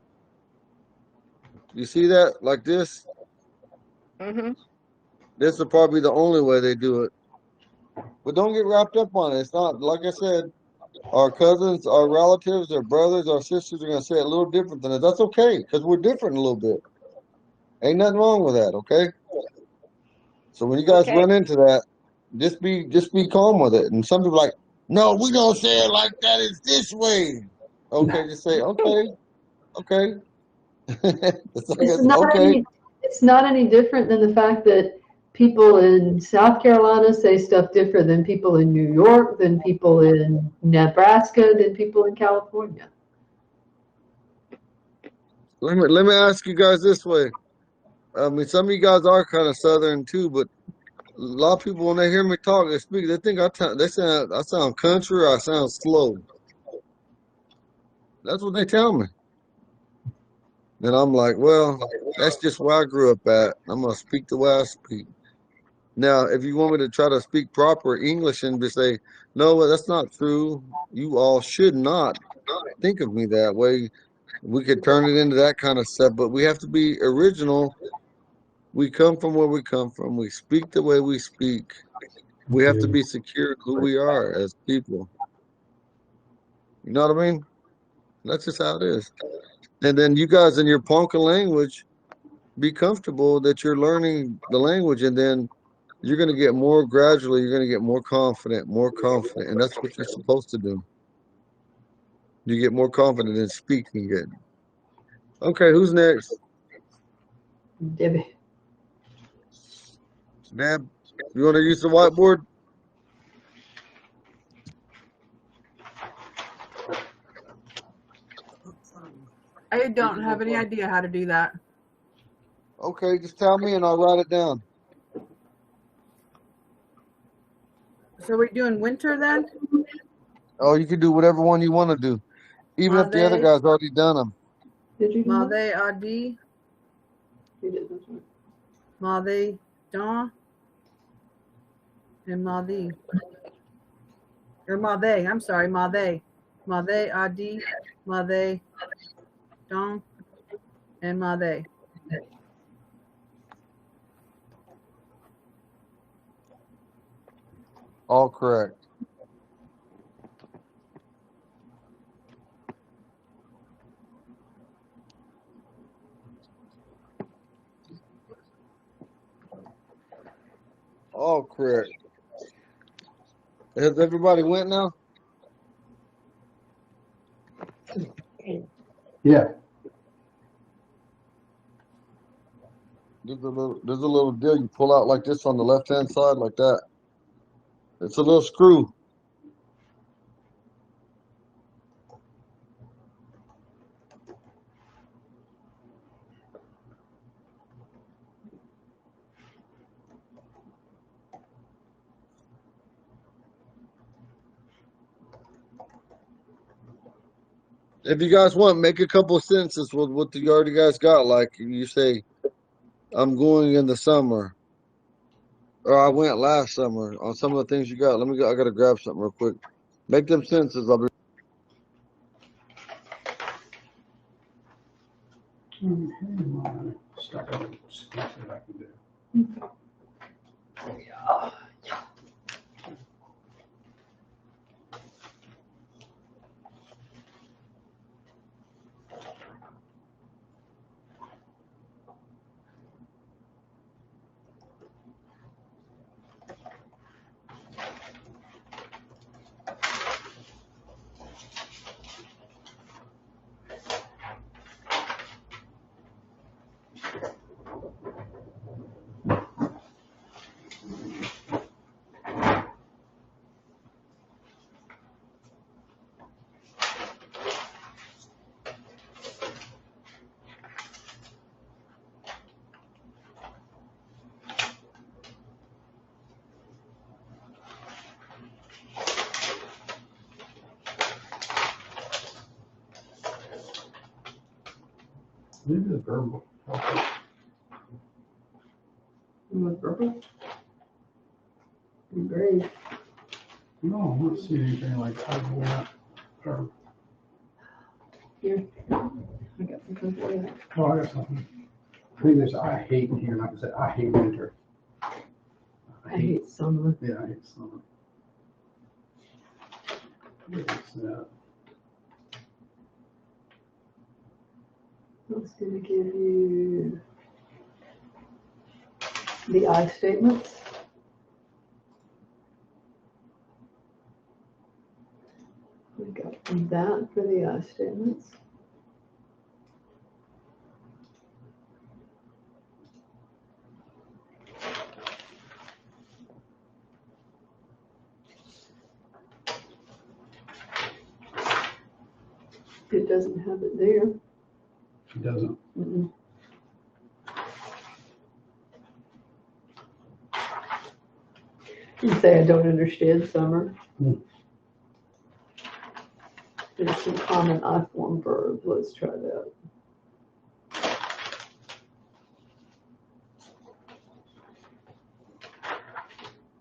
You see that? Like this? Mm-hmm. This will probably be the only way they do it. But don't get wrapped up on it. It's not like I said, our cousins, our relatives, our brothers, our sisters are gonna say it a little different than us. That's okay, because we're different a little bit. Ain't nothing wrong with that, okay? So when you guys Okay. run into that, just be calm with it. And some people are like, no, we don't say it like that. It's this way. Okay, just say okay, okay. It's like It's it's not okay. any, it's not any different than the fact that people in South Carolina say stuff different than people in New York, than people in Nebraska, than people in California. Let me ask you guys this way. I mean, some of you guys are kind of southern too, but a lot of people when they hear me talk, they speak, they think they sound I sound country or I sound slow. That's what they tell me. And I'm like, well, that's just where I grew up at. I'm gonna speak the way I speak. Now, if you want me to try to speak proper English and just say, no, well, that's not true. You all should not think of me that way. We could turn it into that kind of stuff, but we have to be original. We come from where we come from. We speak the way we speak. We have to be secure in who we are as people. You know what I mean? That's just how it is. And then you guys in your Ponca language, be comfortable that you're learning the language, and then you're going to get more gradually. You're going to get more confident, and that's what you're supposed to do. You get more confident in speaking it. Okay, who's next? Debbie. Deb, you want to use the whiteboard? I don't have any idea how to do that. Okay, just tell me and I'll write it down. So we're doing winter then? Oh, you can do whatever one you want to do, even if the other Made, guy's already done them. Did you do that? Made Adi, You did this one. Made Don, and Made. Or Made, I'm sorry, Made. Made Adi, Made Don, and Made. All correct. All correct. Has everybody went now? Yeah. There's a little deal you pull out like this on the left hand side, like that. It's a little screw. If you guys want, make a couple of sentences with what you already guys got. Like you say, I'm going in the summer, or I went last summer on some of the things you got. Let me go. I got to grab something real quick. Make them sentences. I'll be. Stuck up. See what I can do. Maybe the verbal. Okay. With purple? Be brave. No, I'm not seeing anything like that. Or, Here. I got something for you. oh, I got something. I think there's I hate in here. Like I said, I hate winter. I hate summer. Yeah, I hate summer. What's that? I was gonna give you the I statements. We got that for the I statements. It doesn't have it there. It doesn't. Mm-mm. You say I don't understand summer. Hmm. There's some common I form verbs. Let's try that.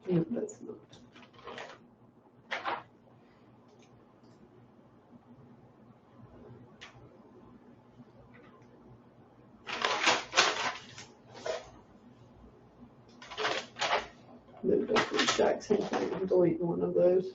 No, that's not. They're both the exact same thing. I'm deleting one of those.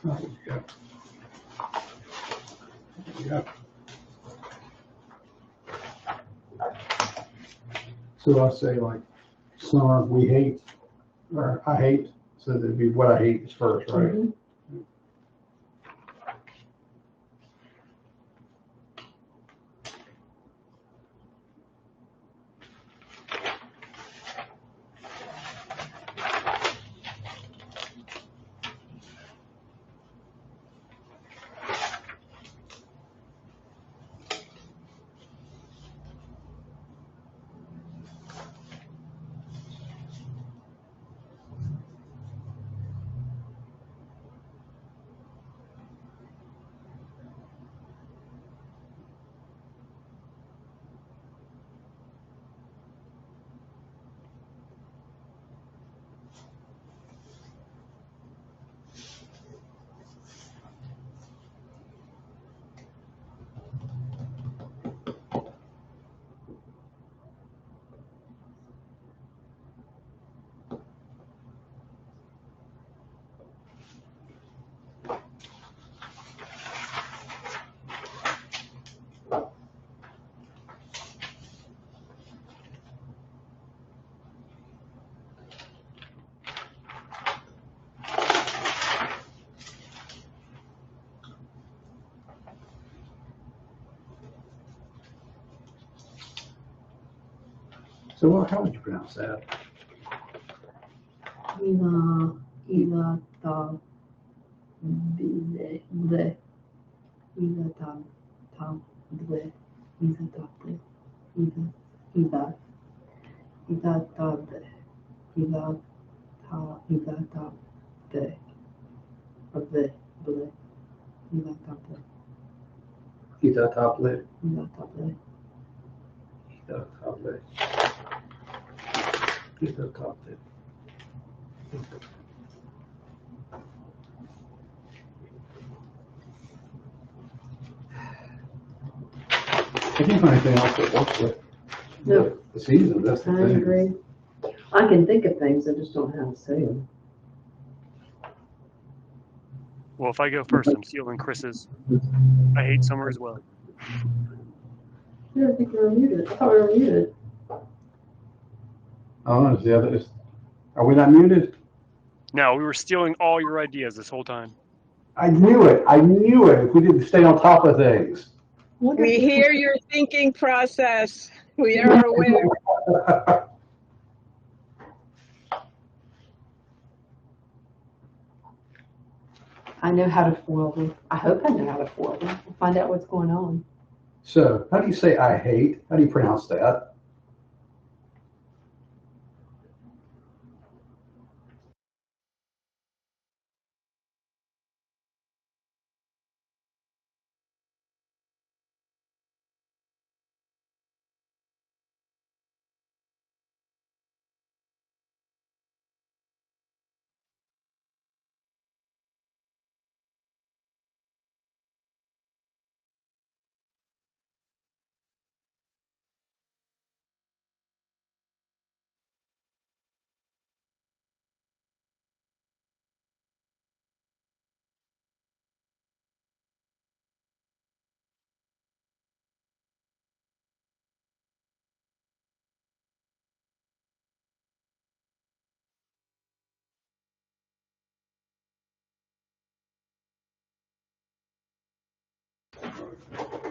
Oh, yeah. Yeah. So I say like summer we hate, or I hate. So that'd be what I hate is first, right? Mhm. So how would you pronounce that? Ila ta bile ble. Ila ta ble. Ila ta ble. Ila ta ble. Ila ta ble. Ble ble. Ila ta ble. Ita tablet. Ila ta ble. Ita tablet. Ita tablet. I can't find anything else that works with No. the season. That's the I thing. agree. I can think of things, I just don't know how to say them. Well, if I go first, I'm stealing Chris's. I hate summer as well. Yeah, I think we were muted. I thought we were muted. Oh, it's the other. Are we not muted? No, we were stealing all your ideas this whole time. I knew it. I knew it. If we didn't stay on top of things. We hear your thinking process. We are aware. I know how to foil them. I hope I know how to foil them. We'll find out what's going on. So, how do you say I hate? How do you pronounce that?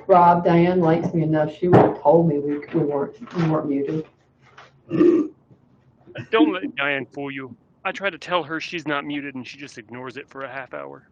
Rob, Diane likes me enough. She would have told me we weren't muted. Don't let Diane fool you. I try to tell her she's not muted and she just ignores it for a half hour.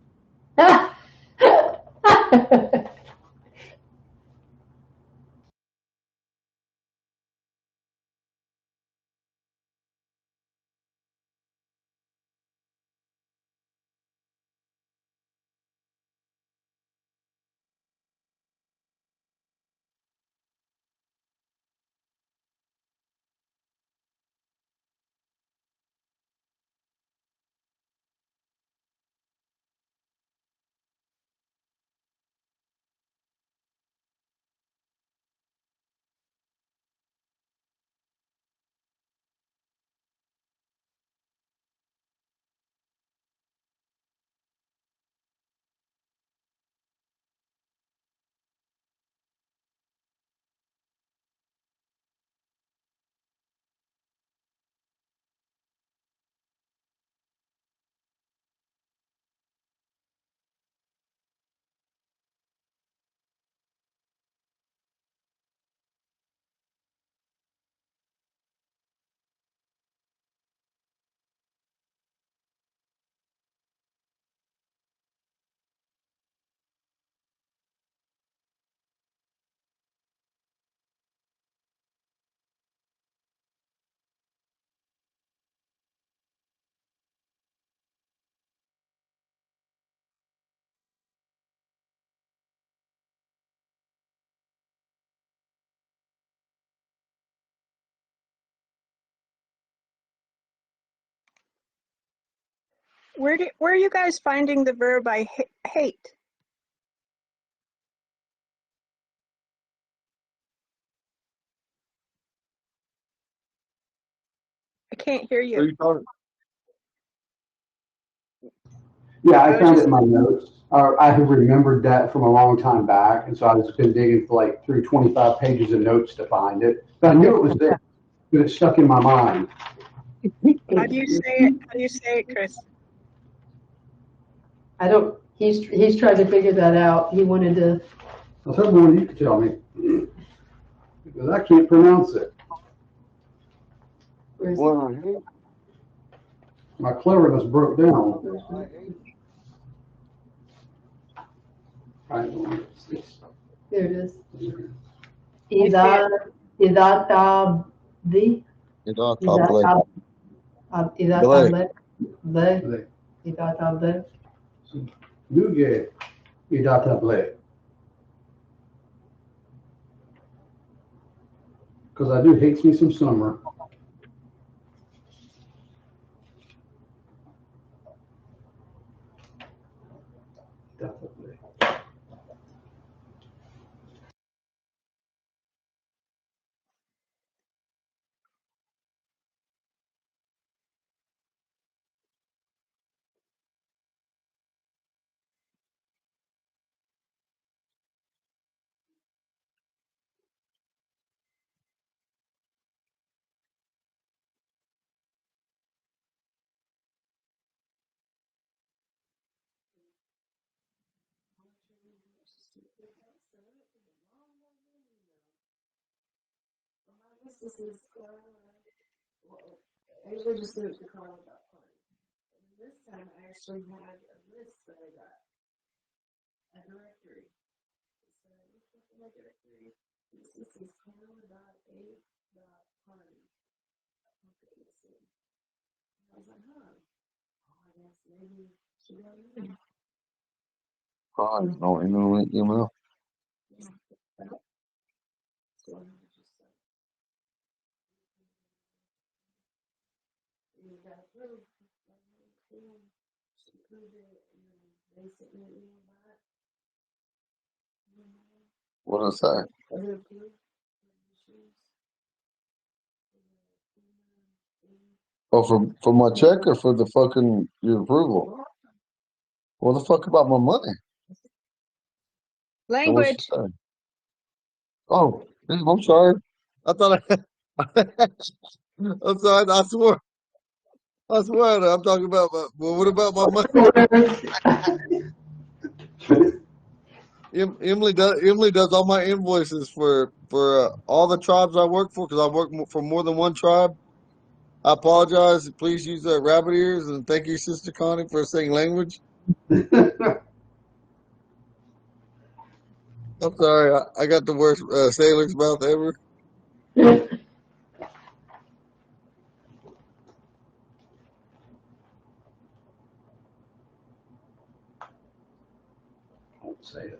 Where are you guys finding the verb I hate? I can't hear Are you. you talking? Yeah, I I was found it just in my notes. I have remembered that from a long time back, and so I've just been digging for like through 25 pages of notes to find it. But I knew it was there, but it stuck in my mind. how do you say it? How do you say it, Chris? I don't. He's tried to figure that out. He wanted to. I was hoping one of you could tell me, because I can't pronounce it. Where's What I hate? My cleverness broke down. I hate. There it is. I see it. Idatabdi. Idatabli. Idatabli. The. Idatabli. Nuge idatable. Because I do hate me some summer. Idatable. I usually just do it to Carl about fun. And this time I actually had a list that I got, a directory. So I looked up in my directory. This is town.a.party. I was like, huh. Oh, I guess maybe she got it. Oh, I don't even email. So I just you got approved. She approved it, and then they sent me an email back. What did I say? Was it approved? Oh, for my check or for the fucking your approval? What the fuck about my money? And what she Language. say? Oh, damn, I'm sorry. I thought I'm sorry. I swear. I'm talking about well, what about my money? Emily does all my invoices for all the tribes I work for because I work for more than one tribe. I apologize. Please use rabbit ears and thank you, Sister Connie, for saying language. I'm sorry. I got the worst sailor's mouth ever. Don't say it.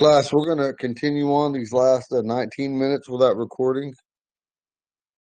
Class, we're gonna continue on these last 19 minutes without recording.